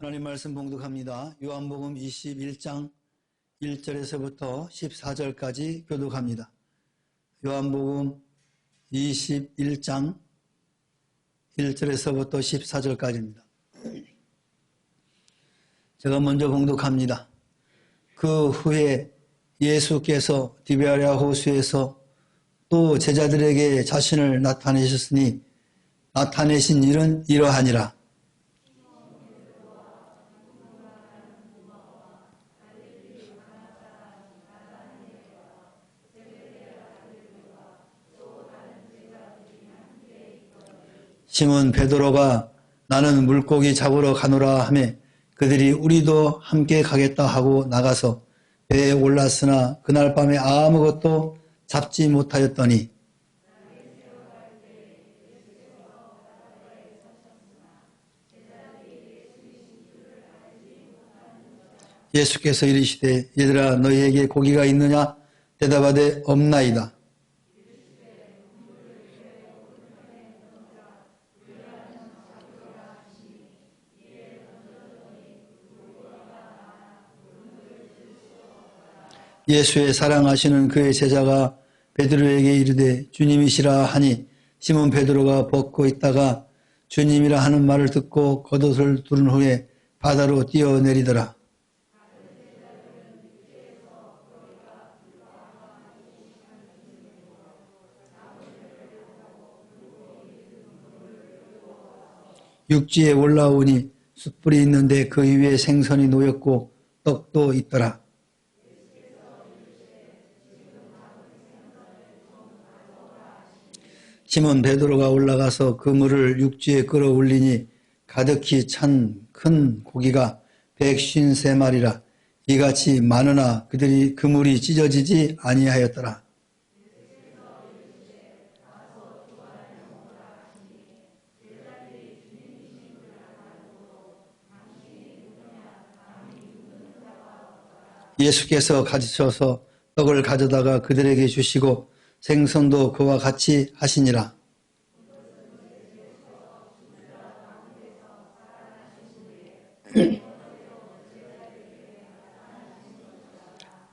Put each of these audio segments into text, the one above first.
하나님 말씀 봉독합니다. 요한복음 21장 1절에서부터 14절까지 교독합니다. 요한복음 21장 1절에서부터 14절까지입니다. 제가 먼저 봉독합니다. 그 후에 예수께서 디베랴 호수에서 또 제자들에게 자신을 나타내셨으니 나타내신 일은 이러하니라. 시몬 베드로가 나는 물고기 잡으러 가노라 하매 그들이 우리도 함께 가겠다 하고 나가서 배에 올랐으나 그날 밤에 아무것도 잡지 못하였더니 예수께서 이르시되 얘들아 너희에게 고기가 있느냐? 대답하되 없나이다. 예수의 사랑하시는 그의 제자가 베드로에게 이르되 주님이시라 하니 시몬 베드로가 벗고 있다가 주님이라 하는 말을 듣고 겉옷을 두른 후에 바다로 뛰어내리더라. 육지에 올라오니 숯불이 있는데 그 위에 생선이 놓였고 떡도 있더라. 시몬 베드로가 올라가서 그물을 육지에 끌어올리니 가득히 찬 큰 고기가 153마리라. 이같이 많으나 그들이 그물이 찢어지지 아니하였더라. 예수께서 가르쳐서 떡을 가져다가 그들에게 주시고 생선도 그와 같이 하시니라.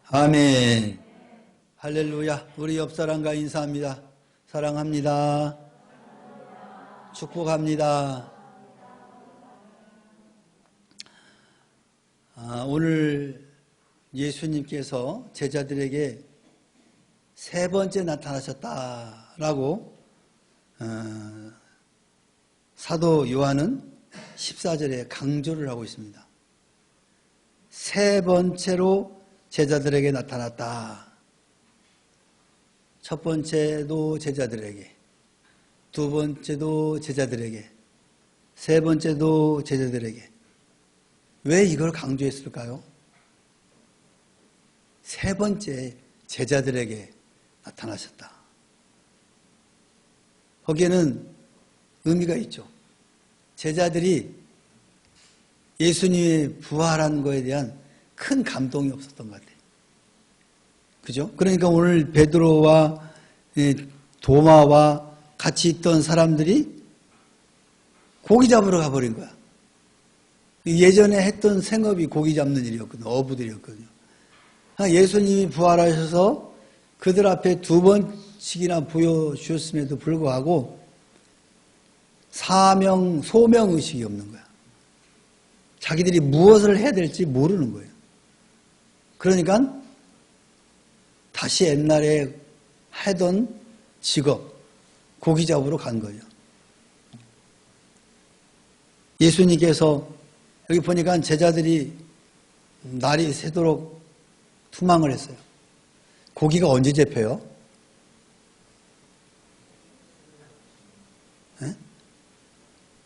아멘. 할렐루야. 우리 옆사람과 인사합니다. 사랑합니다. 축복합니다. 오늘 예수님께서 제자들에게 세 번째 나타나셨다라고 사도 요한은 14절에 강조를 하고 있습니다. 세 번째로 제자들에게 나타났다. 첫 번째도 제자들에게, 두 번째도 제자들에게, 세 번째도 제자들에게. 왜 이걸 강조했을까요? 세 번째 제자들에게 나타나셨다. 거기에는 의미가 있죠. 제자들이 예수님이 부활한 것에 대한 큰 감동이 없었던 것 같아요. 그죠? 그러니까 오늘 베드로와 도마와 같이 있던 사람들이 고기 잡으러 가버린 거야. 예전에 했던 생업이 고기 잡는 일이었거든요. 어부들이었거든요. 예수님이 부활하셔서 그들 앞에 두 번씩이나 보여주셨음에도 불구하고 소명의식이 없는 거야. 자기들이 무엇을 해야 될지 모르는 거예요. 그러니까 다시 옛날에 하던 직업, 고기 잡으러 간 거예요. 예수님께서 여기 보니까 제자들이 날이 새도록 투망을 했어요. 고기가 언제 잡혀요? 네?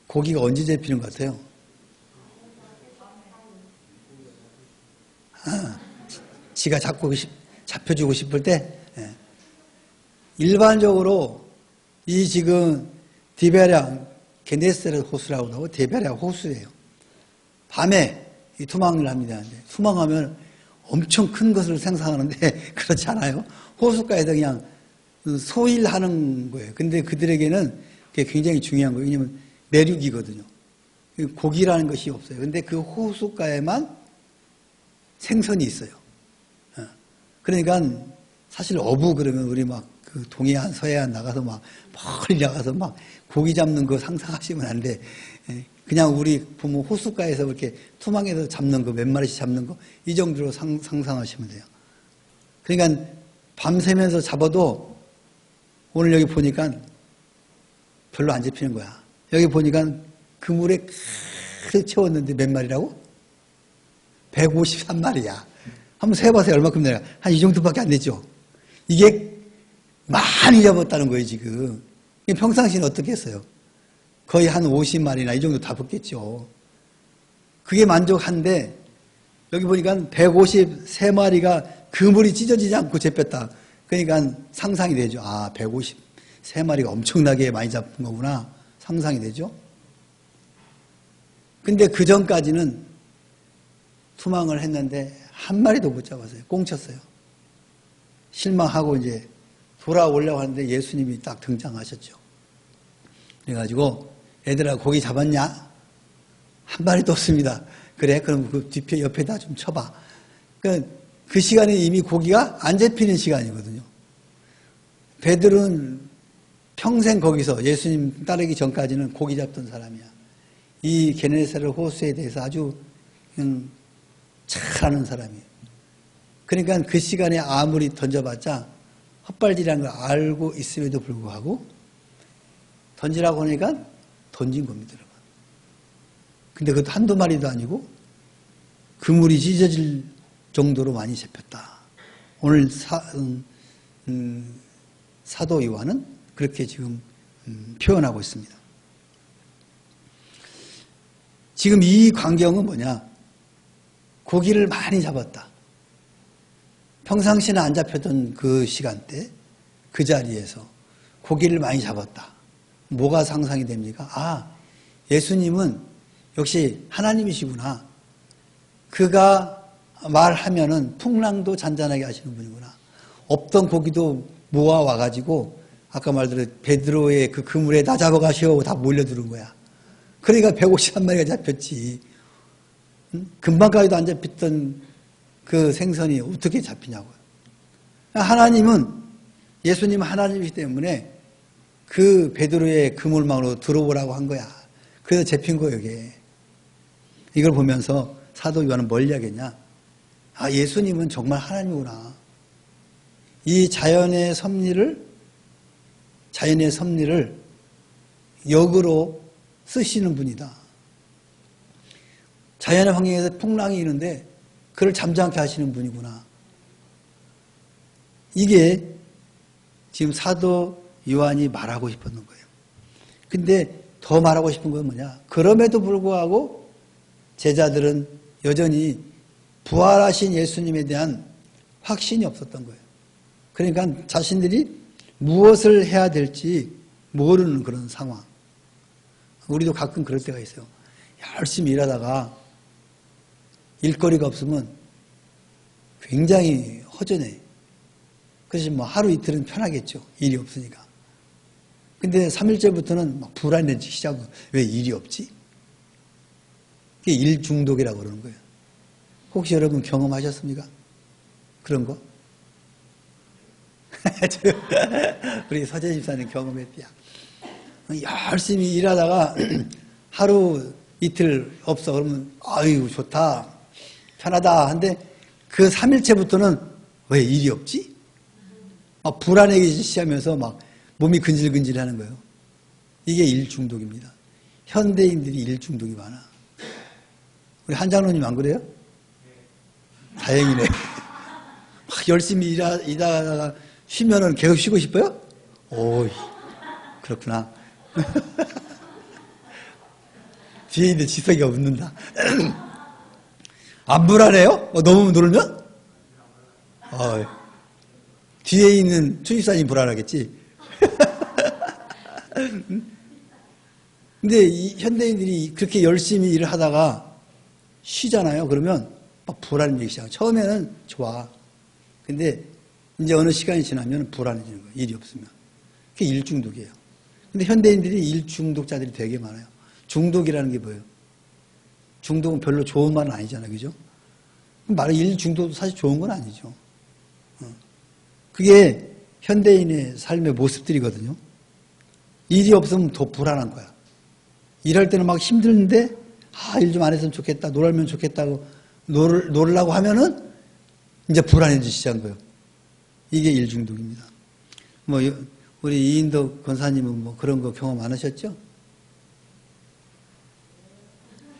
고기가 언제 잡히는 것 같아요? 지가 잡혀주고 싶을 때? 네. 일반적으로 이 지금 디베랴 게네사렛 호수라고 하고 디베랴 호수예요. 밤에 이 투망을 합니다. 투망하면 엄청 큰 것을 생산하는데 그렇지 않아요. 호숫가에서 그냥 소일하는 거예요. 근데 그들에게는 그게 굉장히 중요한 거예요. 왜냐하면 내륙이거든요. 고기라는 것이 없어요. 근데 그 호숫가에만 생선이 있어요. 그러니까 사실 어부 그러면 우리 막 그 동해안, 서해안 나가서 막 멀리 나가서 막 고기 잡는 거 상상하시면 안 돼. 그냥 우리 보면 호숫가에서 이렇게 투망에서 잡는 거 몇 마리씩 잡는 거 이 정도로 상상하시면 돼요. 그러니까 밤새면서 잡아도 오늘 여기 보니까 별로 안 잡히는 거야. 여기 보니까 그물에 가득 채웠는데 몇 마리라고? 153마리야. 한번 세봐세요. 얼마큼 내가. 한 이 정도밖에 안 됐죠? 이게 많이 잡았다는 거예요, 지금. 평상시는 어떻게 했어요? 거의 한 50마리나 이 정도 다 붙겠죠. 그게 만족한데, 여기 보니까 153마리가 그물이 찢어지지 않고 잡혔다. 그러니까 상상이 되죠. 아, 153마리가 엄청나게 많이 잡은 거구나. 상상이 되죠. 근데 그 전까지는 투망을 했는데 한 마리도 못 잡았어요. 꽁쳤어요. 실망하고 이제 돌아오려고 하는데 예수님이 딱 등장하셨죠. 그래가지고 얘들아 고기 잡았냐? 한 마리도 없습니다. 그래? 그럼 그 뒤에 옆에다 좀 쳐봐. 그 시간에 이미 고기가 안 잡히는 시간이거든요. 베드로는 평생 거기서 예수님 따르기 전까지는 고기 잡던 사람이야. 이 게네사렛 호수에 대해서 아주 잘 아는 사람이에요. 그러니까 그 시간에 아무리 던져봤자 헛발질이라는 걸 알고 있음에도 불구하고 던지라고 하니까 던진 겁니다. 근데 그것도 한두 마리도 아니고 그물이 찢어질 정도로 많이 잡혔다. 오늘 사도 요한은 그렇게 지금 표현하고 있습니다. 지금 이 광경은 뭐냐? 고기를 많이 잡았다. 평상시는 안 잡혔던 그 시간대, 그 자리에서 고기를 많이 잡았다. 뭐가 상상이 됩니까? 아, 예수님은 역시 하나님이시구나. 그가 말하면은 풍랑도 잔잔하게 하시는 분이구나. 없던 고기도 모아와가지고 아까 말대로 베드로의 그 그물에 나 잡아가시오 다 몰려드는 거야. 그러니까 151마리가 잡혔지. 금방까지도 안 잡혔던 그 생선이 어떻게 잡히냐고요. 하나님은, 예수님은 하나님이기 때문에 그 베드로의 그물망으로 들어오라고 한 거야. 그래서 잡힌 거예요, 이게. 이걸 보면서 사도 요한은 뭘 이야기했냐? 아, 예수님은 정말 하나님이구나. 이 자연의 섭리를 역으로 쓰시는 분이다. 자연의 환경에서 풍랑이 있는데 그를 잠잠케 하시는 분이구나. 이게 지금 사도 요한이 말하고 싶었던 거예요. 근데 더 말하고 싶은 건 뭐냐? 그럼에도 불구하고 제자들은 여전히 부활하신 예수님에 대한 확신이 없었던 거예요. 그러니까 자신들이 무엇을 해야 될지 모르는 그런 상황. 우리도 가끔 그럴 때가 있어요. 열심히 일하다가 일거리가 없으면 굉장히 허전해. 그래서 뭐 하루 이틀은 편하겠죠. 일이 없으니까. 근데 3일째부터는 막 불안해지기 시작하고, 왜 일이 없지? 그게 일 중독이라고 그러는 거예요. 혹시 여러분 경험하셨습니까? 그런 거? 우리 서재 집사님 경험했대요. 열심히 일하다가 하루 이틀 없어. 그러면 아유 좋다. 편하다. 근데 그 3일째부터는 왜 일이 없지? 막 불안해지기 시작하면서 막 몸이 근질근질 하는 거예요. 이게 일 중독입니다. 현대인들이 일 중독이 많아. 우리 한 장로님 안 그래요? 다행이네. 막 열심히 일하다가 쉬면은 계속 쉬고 싶어요? 오이, 그렇구나. 뒤에 있는 지석이가 웃는다. 안 불안해요? 너무 놀면? 뒤에 있는 추집사님 불안하겠지? 근데 이 현대인들이 그렇게 열심히 일을 하다가 쉬잖아요. 그러면 막 불안해지기 시작해요. 처음에는 좋아. 근데 이제 어느 시간이 지나면 불안해지는 거예요. 일이 없으면. 그게 일 중독이에요. 근데 현대인들이 일 중독자들이 되게 많아요. 중독이라는 게 뭐예요? 중독은 별로 좋은 말은 아니잖아요. 그죠? 말은 일 중독도 사실 좋은 건 아니죠. 그게 현대인의 삶의 모습들이거든요. 일이 없으면 더 불안한 거야. 일할 때는 막 힘든데, 일 좀 안 했으면 좋겠다, 놀면 좋겠다고 놀으려고 하면은 이제 불안해지기 시작한 거예요. 이게 일 중독입니다. 뭐, 우리 이인덕 권사님은 뭐 그런 거 경험 안 하셨죠?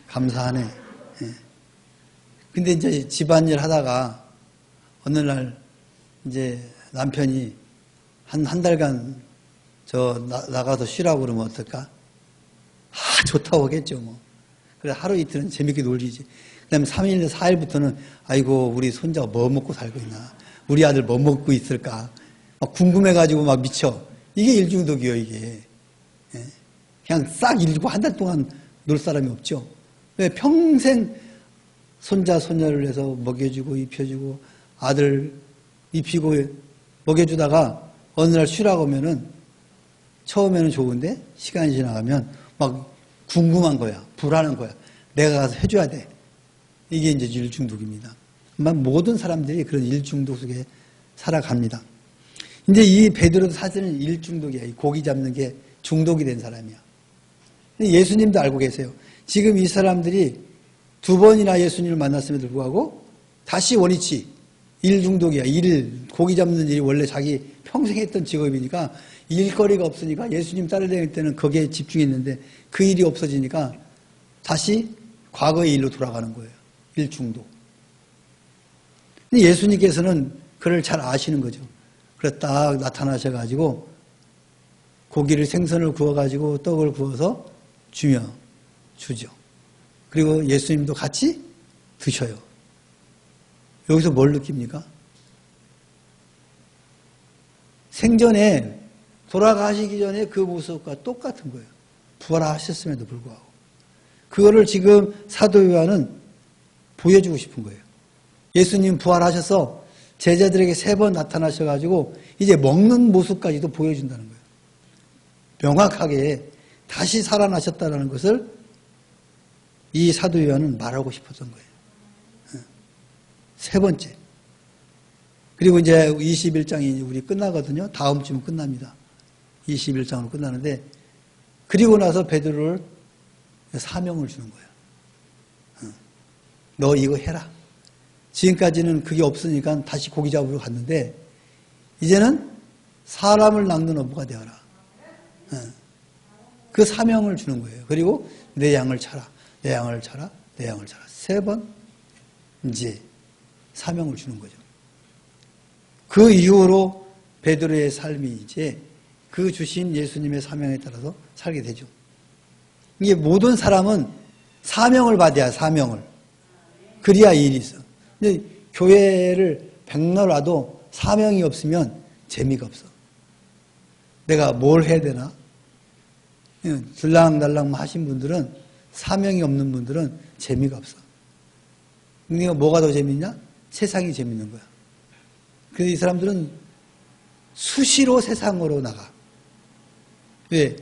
감사하네. 예. 근데 이제 집안일 하다가 어느 날 이제 남편이 한 달간 나가서 쉬라고 그러면 어떨까? 좋다고 하겠죠, 뭐. 그래, 하루 이틀은 재밌게 놀리지. 그 다음에 3일, 4일부터는, 아이고, 우리 손자가 뭐 먹고 살고 있나. 우리 아들 뭐 먹고 있을까. 막 궁금해가지고 막 미쳐. 이게 일중독이에요, 이게. 예. 그냥 싹 잃고 한 달 동안 놀 사람이 없죠. 왜 평생 손자, 손녀를 해서 먹여주고, 입혀주고, 아들 입히고, 먹여주다가 어느 날 쉬라고 하면은 처음에는 좋은데 시간이 지나가면 막 궁금한 거야. 불안한 거야. 내가 가서 해줘야 돼. 이게 이제 일중독입니다. 모든 사람들이 그런 일중독 속에 살아갑니다. 이제 이 베드로도 사실은 일중독이야. 이 고기 잡는 게 중독이 된 사람이야. 예수님도 알고 계세요. 지금 이 사람들이 2번이나 예수님을 만났음에도 불구하고 다시 원위치 일중독이야. 고기 잡는 일이 원래 자기 평생 했던 직업이니까 일거리가 없으니까 예수님 따라다닐 때는 거기에 집중했는데 그 일이 없어지니까 다시 과거의 일로 돌아가는 거예요. 일중독. 근데 예수님께서는 그를 잘 아시는 거죠. 그래서 딱 나타나셔가지고 고기를 생선을 구워가지고 떡을 구워서 주죠. 그리고 예수님도 같이 드셔요. 여기서 뭘 느낍니까? 생전에 돌아가시기 전에 그 모습과 똑같은 거예요. 부활하셨음에도 불구하고. 그거를 지금 사도 요한은 보여주고 싶은 거예요. 예수님 부활하셔서 제자들에게 3번 나타나셔가지고 이제 먹는 모습까지도 보여준다는 거예요. 명확하게 다시 살아나셨다는 것을 이 사도 요한은 말하고 싶었던 거예요. 3번째. 그리고 이제 21장이 우리 끝나거든요. 다음 주면 끝납니다. 21장으로 끝나는데 그리고 나서 베드로를 사명을 주는 거예요. 너 이거 해라. 지금까지는 그게 없으니까 다시 고기 잡으러 갔는데 이제는 사람을 낚는 어부가 되어라. 그 사명을 주는 거예요. 그리고 내 양을 차라. 내 양을 차라. 내 양을 차라. 3번 이제 사명을 주는 거죠. 그 이후로 베드로의 삶이 이제 그 주신 예수님의 사명에 따라서 살게 되죠. 이게 모든 사람은 사명을 받아야 사명을. 그래야 일이 있어. 근데 교회를 백날 와도 사명이 없으면 재미가 없어. 내가 뭘 해야 되나? 들락날락 하신 분들은 사명이 없는 분들은 재미가 없어. 근데 뭐가 더 재밌냐? 세상이 재밌는 거야. 그래서 이 사람들은 수시로 세상으로 나가. 왜?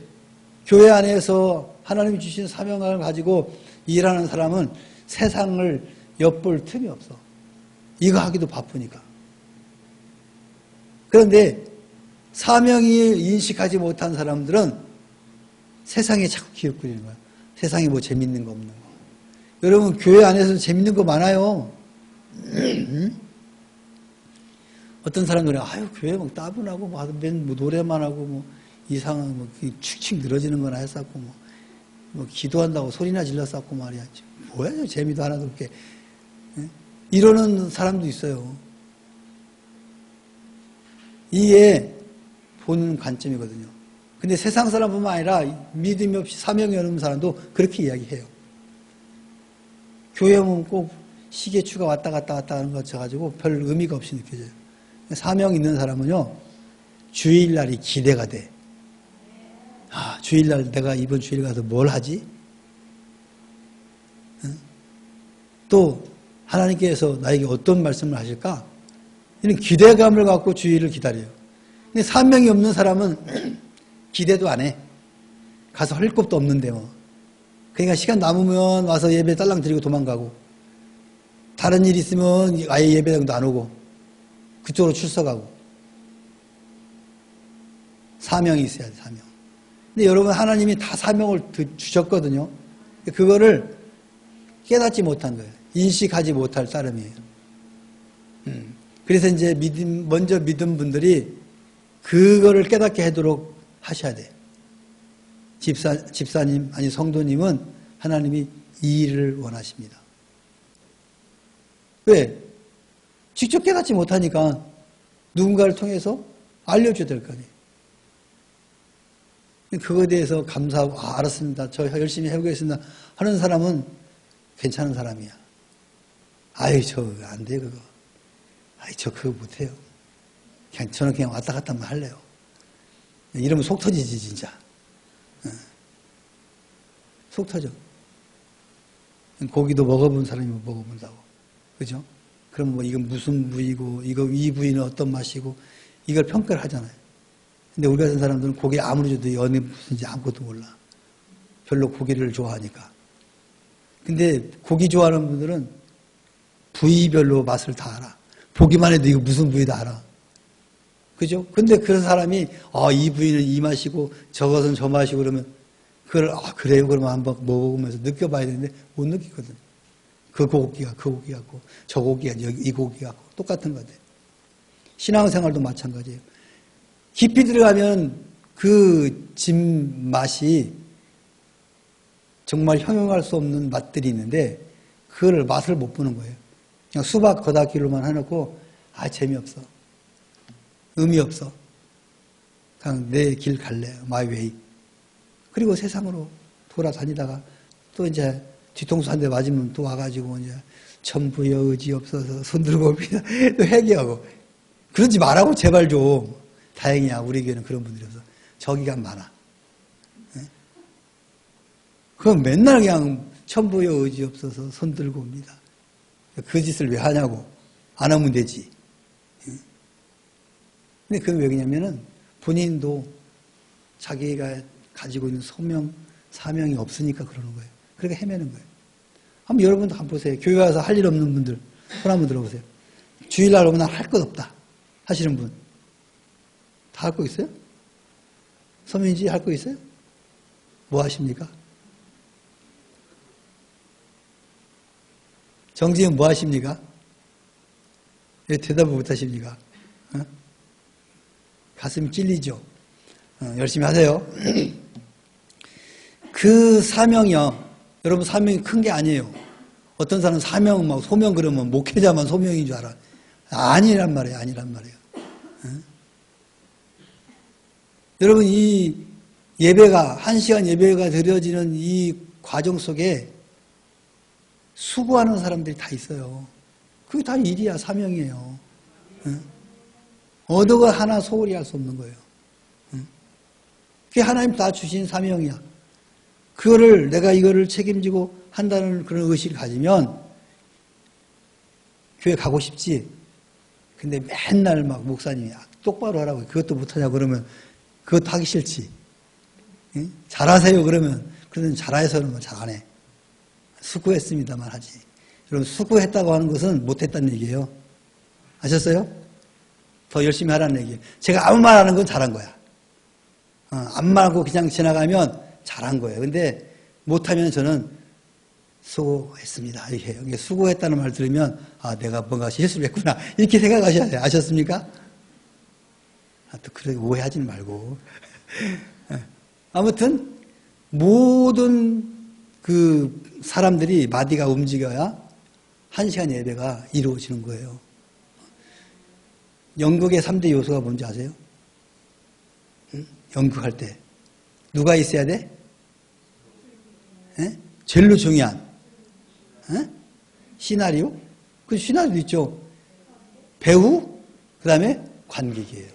교회 안에서 하나님이 주신 사명을 가지고 일하는 사람은 세상을 엿볼 틈이 없어. 이거 하기도 바쁘니까. 그런데 사명이 인식하지 못한 사람들은 세상에 자꾸 기웃거리는 거야. 세상에 뭐 재밌는 거 없는 거. 여러분 교회 안에서 재밌는 거 많아요. 어떤 사람들은 교회 막 따분하고 뭐 노래만 하고 뭐 이상한 뭐 축축 늘어지는 거나 했었고 뭐 기도한다고 소리나 질렀었고 말이야. 뭐야 저 재미도 하나도 없게. 이러는 사람도 있어요. 이게 본 관점이거든요. 근데 세상 사람뿐만 아니라 믿음이 없이 사명이 없는 사람도 그렇게 이야기해요. 교회 오면 꼭 시계추가 왔다 갔다 하는 것 같아가지고 별 의미가 없이 느껴져요. 사명 있는 사람은요, 주일날이 기대가 돼. 주일날 내가 이번 주일 가서 뭘 하지? 또 하나님께서 나에게 어떤 말씀을 하실까? 이런 기대감을 갖고 주일을 기다려요. 근데 사명이 없는 사람은 기대도 안 해. 가서 할 것도 없는데 뭐. 그러니까 시간 남으면 와서 예배 딸랑 드리고 도망가고, 다른 일 있으면 아예 예배당도 안 오고, 그쪽으로 출석하고. 사명이 있어야 돼, 사명. 근데 여러분, 하나님이 다 사명을 주셨거든요. 그거를 깨닫지 못한 거예요. 인식하지 못할 따름이에요. 그래서 이제 먼저 믿은 분들이 그거를 깨닫게 하도록 하셔야 돼요. 집사님, 아니 성도님은 하나님이 이 일을 원하십니다. 왜? 직접 깨닫지 못하니까 누군가를 통해서 알려줘야 될 거 아니에요. 그거에 대해서 감사하고, 알았습니다. 저 열심히 해보겠습니다. 하는 사람은 괜찮은 사람이야. 아이, 저 안 돼, 그거. 아이, 저 그거 못해요. 저는 그냥 왔다 갔다만 할래요. 이러면 속 터지지, 진짜. 속 터져. 고기도 먹어본 사람이 먹어본다고. 그죠? 그럼 뭐 이건 무슨 부위고, 이 부위는 어떤 맛이고, 이걸 평가를 하잖아요. 근데 우리 같은 사람들은 고기 아무리 줘도 어느 무슨지 아무것도 몰라. 별로 고기를 좋아하니까. 근데 고기 좋아하는 분들은 부위별로 맛을 다 알아. 보기만 해도 이거 무슨 부위다 알아. 그죠? 근데 그런 사람이, 이 부위는 이 맛이고, 저것은 저 맛이고, 그러면, 그래요? 그러면 한번 먹으면서 느껴봐야 되는데, 못 느끼거든. 그 고기가 그 고기 같고, 저 고기가 이 고기 같고, 똑같은 거같아요. 신앙생활도 마찬가지예요. 깊이 들어가면 그 집 맛이 정말 형용할 수 없는 맛들이 있는데, 그걸 맛을 못 보는 거예요. 그냥 수박 겉핥기로만 해놓고, 재미없어. 의미 없어. 그냥 내 길 갈래. 마이 웨이. 그리고 세상으로 돌아다니다가 또 이제 뒤통수 한 대 맞으면 또 와가지고 이제 천부여 의지 없어서 손들고 옵니다. 또 회개하고. 그러지 말라고 제발 좀. 다행이야. 우리 교회는 그런 분들이 없어. 저기가 많아. 그럼 맨날 그냥 천부여 의지 없어서 손들고 옵니다. 그 짓을 왜 하냐고. 안 하면 되지. 근데 그게 왜 그러냐면은 본인도 자기가 가지고 있는 소명, 사명이 없으니까 그러는 거예요. 그러니까 헤매는 거예요. 한번 여러분도 한번 보세요. 교회 와서 할 일 없는 분들, 손 한번 들어보세요. 주일날 오면 난 할 것 없다 하시는 분. 다 할 거 있어요? 서민지 할 거 있어요? 뭐 하십니까? 정지은 뭐 하십니까? 왜 대답을 못 하십니까? 가슴이 찔리죠? 열심히 하세요. 그 사명이요. 여러분, 사명이 큰 게 아니에요. 어떤 사람은 사명, 막 소명 그러면 목회자만 소명인 줄 알아. 아니란 말이에요. 아니란 말이에요. 여러분, 이 예배가, 1시간 예배가 드려지는 이 과정 속에 수고하는 사람들이 다 있어요. 그게 다 일이야, 사명이에요. 얻어가 하나 소홀히 할 수 없는 거예요. 그게 하나님 다 주신 사명이야. 그거를 내가 이거를 책임지고 한다는 그런 의식을 가지면 교회 가고 싶지. 근데 맨날 막 목사님이 똑바로 하라고 그것도 못하냐 그러면 그것도 하기 싫지. 응? 잘하세요 그러면 그러면 잘해서 그러면 잘 안 해. 수고했습니다만 하지. 여러분 수고했다고 하는 것은 못했다는 얘기예요. 아셨어요? 더 열심히 하라는 얘기예요. 제가 아무 말 하는 건 잘한 거야. 안 말하고 그냥 지나가면 잘한 거예요. 근데 못하면 저는 수고했습니다. 이렇게 해요. 수고했다는 말 들으면 내가 뭔가 실수를 했구나. 이렇게 생각하셔야 돼요. 아셨습니까? 또 그렇게 오해하지 말고. 아무튼 모든 그 사람들이 마디가 움직여야 1시간 예배가 이루어지는 거예요. 연극의 3대 요소가 뭔지 아세요? 연극할 때 누가 있어야 돼? 제일로 중요한 시나리오? 그 시나리오도 있죠. 배우, 그 다음에 관객이에요.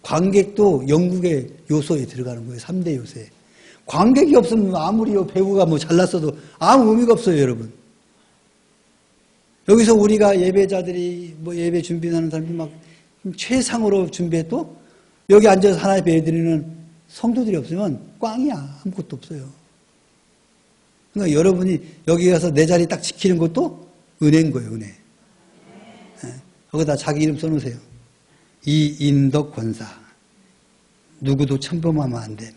관객도 연극의 요소에 들어가는 거예요. 3대 요소에. 관객이 없으면 아무리 배우가 뭐 잘났어도 아무 의미가 없어요, 여러분. 여기서 우리가 예배자들이 뭐 예배 준비하는 사람들이 막 최상으로 준비해도 여기 앉아서 하나님 예배 드리는 성도들이 없으면 꽝이야. 아무것도 없어요. 그러니까 여러분이 여기 가서 내 자리 딱 지키는 것도 은혜인 거예요, 은혜. 거기다 자기 이름 써놓으세요. 이인덕 권사. 누구도 첨범하면 안 돼.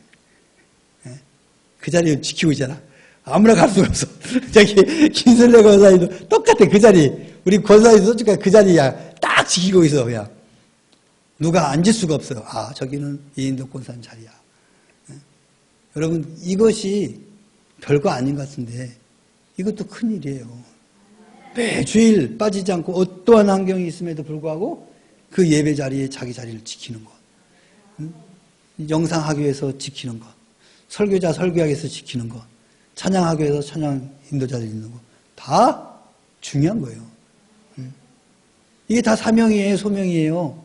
그 자리를 지키고 있잖아. 아무나 갈 수가 없어. 저기 김설래 권사님도 똑같아. 그 자리. 우리 권사님도 솔직히 그 자리야. 딱 지키고 있어. 그냥. 누가 앉을 수가 없어요. 아, 저기는 이인덕 권사님 자리야. 여러분, 이것이 별거 아닌 것 같은데 이것도 큰일이에요. 매주일 빠지지 않고 어떠한 환경이 있음에도 불구하고 그 예배 자리에 자기 자리를 지키는 것. 영상학교에서 지키는 것. 설교자 설교하기 위해서 지키는 것. 찬양하기 위해서 찬양 인도자들 있는 것. 다 중요한 거예요. 이게 다 사명이에요, 소명이에요.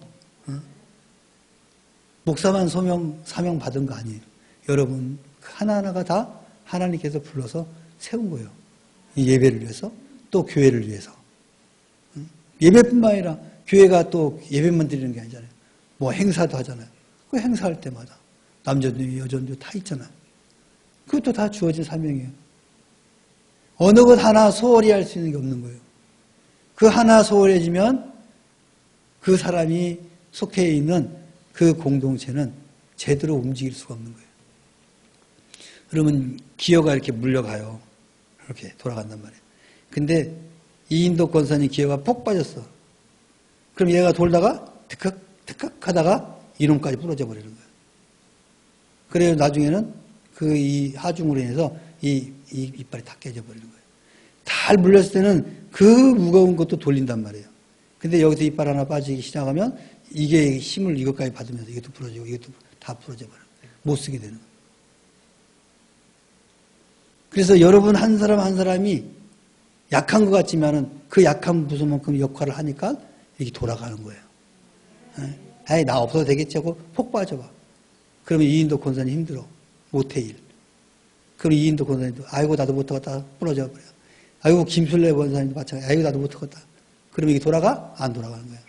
목사만 사명 받은 거 아니에요. 여러분 하나하나가 다 하나님께서 불러서 세운 거예요. 이 예배를 위해서, 또 교회를 위해서. 예배뿐만 아니라 교회가 또 예배만 드리는 게 아니잖아요. 뭐 행사도 하잖아요. 그 행사할 때마다 남전도 여전도 다 있잖아요. 그것도 다 주어진 사명이에요. 어느 것 하나 소홀히 할 수 있는 게 없는 거예요. 그 하나 소홀해지면 그 사람이 속해 있는 그 공동체는 제대로 움직일 수가 없는 거예요. 그러면 기어가 이렇게 물려가요. 이렇게 돌아간단 말이에요. 근데 이인덕 권사님 기어가 푹 빠졌어. 그럼 얘가 돌다가 득흑 하다가 이놈까지 부러져 버리는 거예요. 그래요. 나중에는 그 이 하중으로 인해서 이 이빨이 다 깨져 버리는 거예요. 달 물렸을 때는 그 무거운 것도 돌린단 말이에요. 근데 여기서 이빨 하나 빠지기 시작하면 이게 힘을 이것까지 받으면서 이것도 부러지고 이것도 다 부러져 버려요. 못 쓰게 되는 거예요. 그래서 여러분 한 사람 한 사람이 약한 것 같지만은 그 약한 부서만큼 역할을 하니까 이렇게 돌아가는 거예요. 에이, 나 없어도 되겠지 하고 폭 빠져봐. 그러면 이인덕 권사님 힘들어. 못해 일. 그럼 이인덕 권사님도 아이고 나도 못하겠다 부러져 버려. 아이고 김술래 권사님도 마찬가지. 아이고 나도 못하겠다. 그러면 이게 돌아가? 안 돌아가는 거야.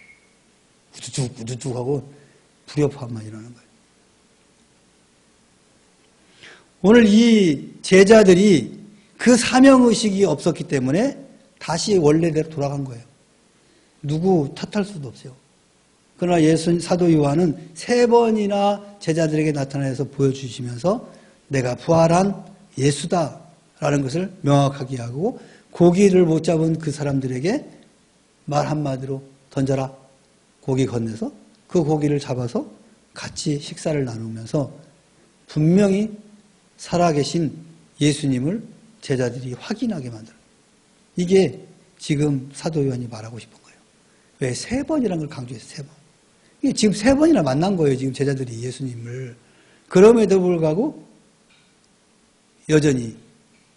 우두둑 하고 불협화음만 일어나는 거예요. 오늘 이 제자들이 그 사명의식이 없었기 때문에 다시 원래대로 돌아간 거예요. 누구 탓할 수도 없어요. 그러나 사도 요한은 3번이나 제자들에게 나타나서 보여주시면서 내가 부활한 예수다라는 것을 명확하게 하고 고기를 못 잡은 그 사람들에게 말 한마디로 던져라. 고기 건네서 그 고기를 잡아서 같이 식사를 나누면서 분명히 살아계신 예수님을 제자들이 확인하게 만들어요. 이게 지금 사도 요한이 말하고 싶은 거예요. 왜 3번이라는 걸 강조했어요? 3번. 이게 지금 3번이나 만난 거예요. 지금 제자들이 예수님을. 그럼에도 불구하고 여전히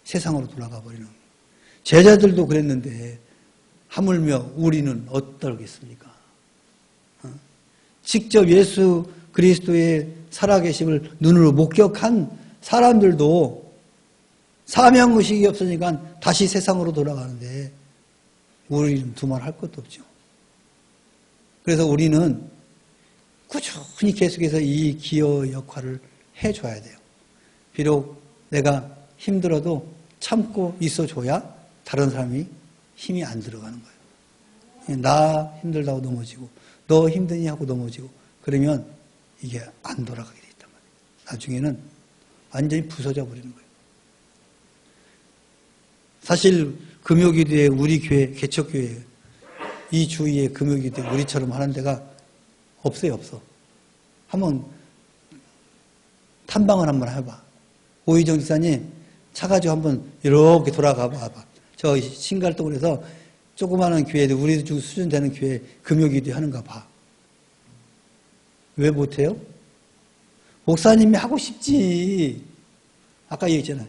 세상으로 돌아가 버리는 거예요. 제자들도 그랬는데 하물며 우리는 어떨겠습니까? 직접 예수 그리스도의 살아계심을 눈으로 목격한 사람들도 사명의식이 없으니까 다시 세상으로 돌아가는데 우리는 두말할 것도 없죠. 그래서 우리는 꾸준히 계속해서 이 기여 역할을 해줘야 돼요. 비록 내가 힘들어도 참고 있어줘야 다른 사람이 힘이 안 들어가는 거예요. 나 힘들다고 넘어지고 너 힘드니 하고 넘어지고 그러면 이게 안 돌아가게 돼 있단 말이에요. 나중에는 완전히 부서져 버리는 거예요. 사실 금요기도에 우리 교회 개척교회 이 주위에 금요기도에 우리처럼 하는 데가 없어요. 없어. 한번 탐방을 한번 해봐. 오희정 지사님 차 가지고 한번 이렇게 돌아가 봐봐. 저 신갈동에서 조그마한 교회들 우리 중 수준 되는 교회 금요기도에 하는가 봐. 왜 못해요? 목사님이 하고 싶지. 아까 얘기했잖아요.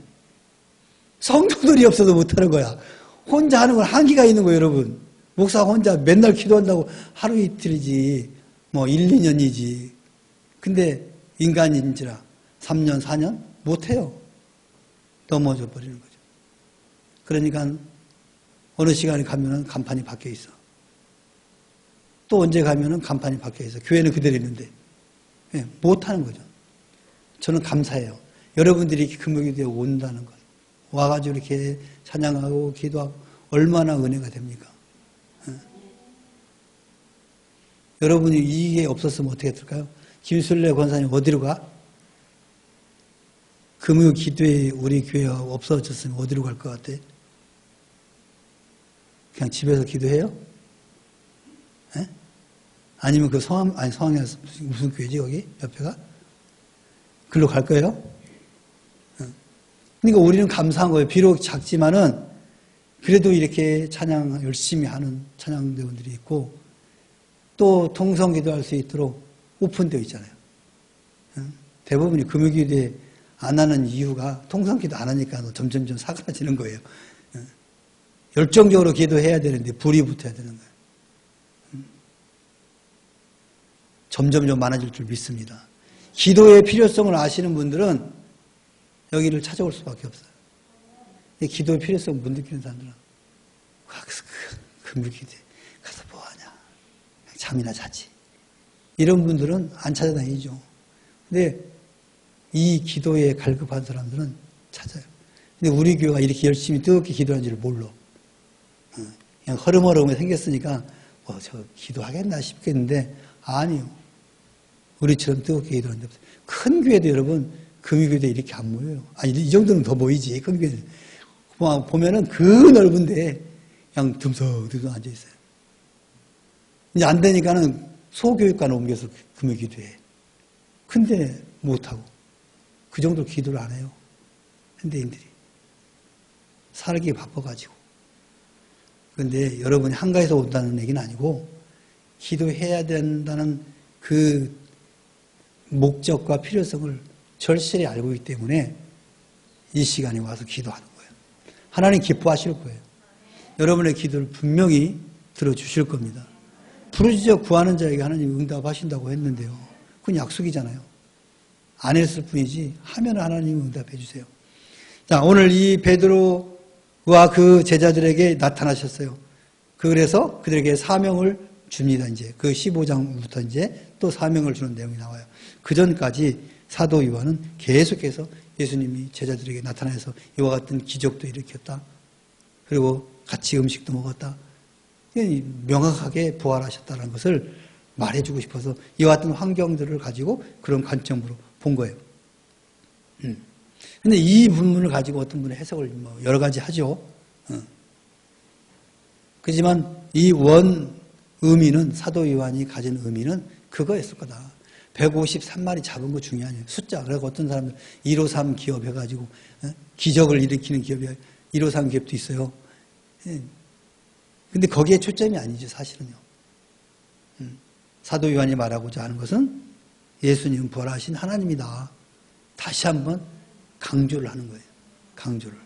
성도들이 없어서 못하는 거야. 혼자 하는 건 한계가 있는 거예요, 여러분. 목사 혼자 맨날 기도한다고 하루 이틀이지, 뭐 1, 2년이지. 근데 인간인지라 3년, 4년 못해요. 넘어져 버리는 거죠. 그러니까 어느 시간에 가면은 간판이 바뀌어 있어. 또 언제 가면은 간판이 바뀌어 있어. 교회는 그대로 있는데. 못하는 거죠. 저는 감사해요. 여러분들이 금요기도에 온다는 것. 와가지고 이렇게 찬양하고 기도하고 얼마나 은혜가 됩니까? 여러분이 이게 없었으면 어떻게 될까요? 김순례 권사님 어디로 가? 금요 기도에 우리 교회가 없어졌으면 어디로 갈 것 같아? 그냥 집에서 기도해요? 에? 아니면 그 성함이 무슨 교회지, 거기? 옆에가? 글로 갈 거예요? 그러니까 우리는 감사한 거예요. 비록 작지만은 그래도 이렇게 찬양 열심히 하는 찬양대원들이 있고 또 통성 기도할 수 있도록 오픈되어 있잖아요. 대부분이 금요기도에 안 하는 이유가 통성 기도 안 하니까 점점점 사그라지는 거예요. 열정적으로 기도해야 되는데 불이 붙어야 되는 거예요. 점점점 많아질 줄 믿습니다. 기도의 필요성을 아시는 분들은 여기를 찾아올 수밖에 없어요. 기도의 필요성 못 느끼는 사람들은 금요기도에 가서 뭐하냐, 잠이나 자지. 이런 분들은 안 찾아다니죠. 근데 이 기도에 갈급한 사람들은 찾아요. 근데 우리 교회가 이렇게 열심히 뜨겁게 기도하는지를 몰라. 그냥 허름허름하게 생겼으니까 저 기도하겠나 싶겠는데 아니요. 우리처럼 뜨겁게 기도하는데 큰 교회도 여러분 금요교회도 이렇게 안 모여요. 아니 이 정도는 더 모이지. 큰 교회는 보면은 그 넓은데 그냥 듬성듬성 앉아 있어요. 이제 안 되니까는 소교육관을 옮겨서 금요기도해. 근데 못하고 그 정도로 기도를 안 해요. 현대인들이 살기 바빠가지고. 그런데 여러분이 한가해서 온다는 얘기는 아니고 기도해야 된다는 그 목적과 필요성을 절실히 알고 있기 때문에 이 시간에 와서 기도하는 거예요. 하나님 기뻐하실 거예요. 여러분의 기도를 분명히 들어주실 겁니다. 부르짖어 구하는 자에게 하나님 응답하신다고 했는데요. 그건 약속이잖아요. 안 했을 뿐이지 하면 하나님 응답해 주세요. 자, 오늘 이 베드로와 그 제자들에게 나타나셨어요. 그래서 그들에게 사명을 줍니다. 이제 그 15장부터 이제 또 사명을 주는 내용이 나와요. 그 전까지 사도 요한은 계속해서 예수님이 제자들에게 나타나서 이와 같은 기적도 일으켰다. 그리고 같이 음식도 먹었다. 명확하게 부활하셨다는 것을 말해주고 싶어서 이와 같은 환경들을 가지고 그런 관점으로 본 거예요. 근데 이 본문을 가지고 어떤 분의 해석을 여러 가지 하죠. 그렇지만 이 원 의미는 사도 요한이 가진 의미는 그거였을 거다. 153마리 잡은 거 중요하냐. 숫자. 그래서 어떤 사람들 153 기업 해가지고 기적을 일으키는 기업이 153 기업도 있어요. 근데 거기에 초점이 아니죠, 사실은요. 사도 요한이 말하고자 하는 것은 예수님 부활하신 하나님이다. 다시 한번 강조를 하는 거예요. 강조를.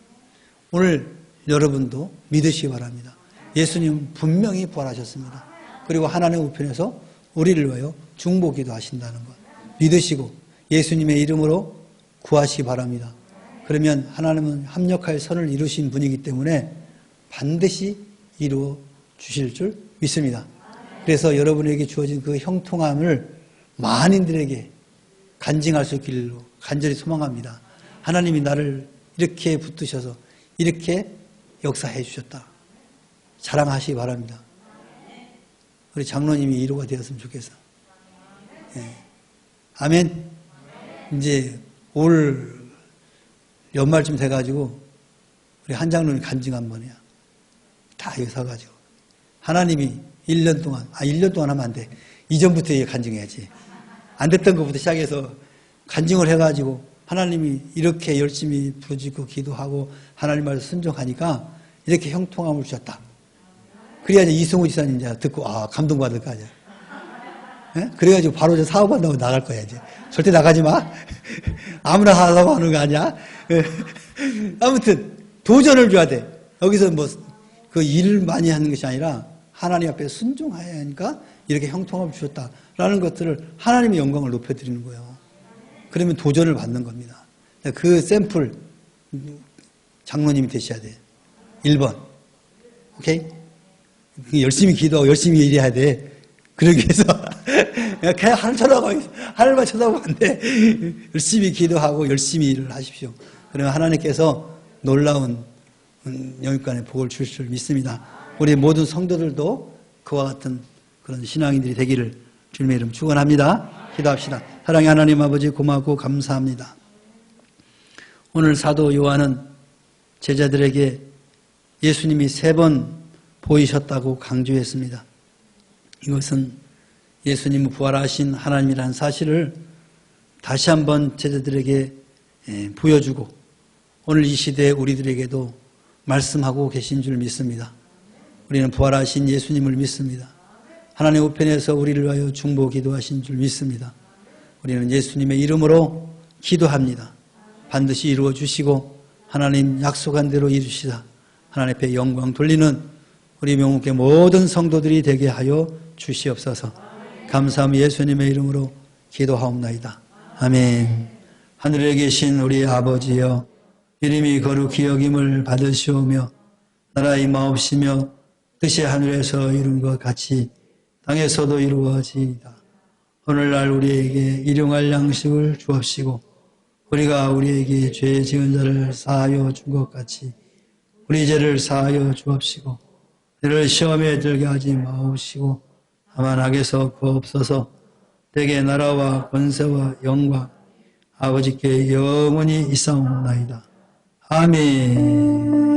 오늘 여러분도 믿으시기 바랍니다. 예수님 분명히 부활하셨습니다. 그리고 하나님 우편에서 우리를 위하여 중보기도 하신다는 것 믿으시고 예수님의 이름으로 구하시기 바랍니다. 그러면 하나님은 합력할 선을 이루신 분이기 때문에 반드시 이루어 주실 줄 믿습니다. 그래서 여러분에게 주어진 그 형통함을 만인들에게 간증할 수 있기를 간절히 소망합니다. 하나님이 나를 이렇게 붙드셔서 이렇게 역사해 주셨다. 자랑하시기 바랍니다. 우리 장로님이 이루가 되었으면 좋겠어. 네. 아멘. 이제 올 연말쯤 돼가지고 우리 한 장로님 간증 한번 해요. 다 여기 서가지고 하나님이 1년 동안 1년 동안 하면 안 돼. 이전부터 간증해야지. 안 됐던 것부터 시작해서 간증을 해가지고 하나님이 이렇게 열심히 부르짖고 기도하고 하나님 말을 순종하니까 이렇게 형통함을 주셨다. 그래야 이제 이승우 지사님 이제 듣고 감동받을 거 아니야. 예? 그래가지고 바로 이제 사업한다고 나갈 거야 이제. 절대 나가지 마. 아무나 하라고 하는 거 아니야. 아무튼 도전을 줘야 돼. 여기서 뭐 그 일을 많이 하는 것이 아니라 하나님 앞에 순종해야 하니까 이렇게 형통함을 주셨다라는 것들을 하나님의 영광을 높여드리는 거예요. 그러면 도전을 받는 겁니다. 그 샘플 장로님이 되셔야 돼. 1번. 오케이? 열심히 기도하고 열심히 일해야 돼. 그러기 위해서 그냥 하늘만 쳐다보면 안 돼. 열심히 기도하고 열심히 일을 하십시오. 그러면 하나님께서 놀라운 영육간의 복을 주실 줄 믿습니다. 우리 모든 성도들도 그와 같은 그런 신앙인들이 되기를 주님의 이름 축원합니다. 기도합시다. 사랑의 하나님 아버지 고맙고 감사합니다. 오늘 사도 요한은 제자들에게 예수님이 3번 보이셨다고 강조했습니다. 이것은 예수님은 부활하신 하나님이라는 사실을 다시 한번 제자들에게 보여주고 오늘 이 시대에 우리들에게도 말씀하고 계신 줄 믿습니다. 우리는 부활하신 예수님을 믿습니다. 하나님 우편에서 우리를 위하여 중보 기도하신 줄 믿습니다. 우리는 예수님의 이름으로 기도합니다. 반드시 이루어 주시고 하나님 약속한 대로 이루시다 하나님 앞에 영광 돌리는 우리 명목의 모든 성도들이 되게 하여 주시옵소서. 감사하며 예수님의 이름으로 기도하옵나이다. 아멘. 하늘에 계신 우리 아버지여, 이름이 거룩히 여김을 받으시오며 나라 임하옵시며 뜻이 하늘에서 이룬 것 같이 땅에서도 이루어지이다. 오늘날 우리에게 일용할 양식을 주옵시고 우리가 우리에게 죄 지은 자를 사하여 준 것 같이 우리 죄를 사하여 주옵시고 너를 시험에 들게 하지 마옵시고 다만 악에서 구하옵소서. 대개 나라와 권세와 영광 아버지께 영원히 있사옵나이다. 아멘.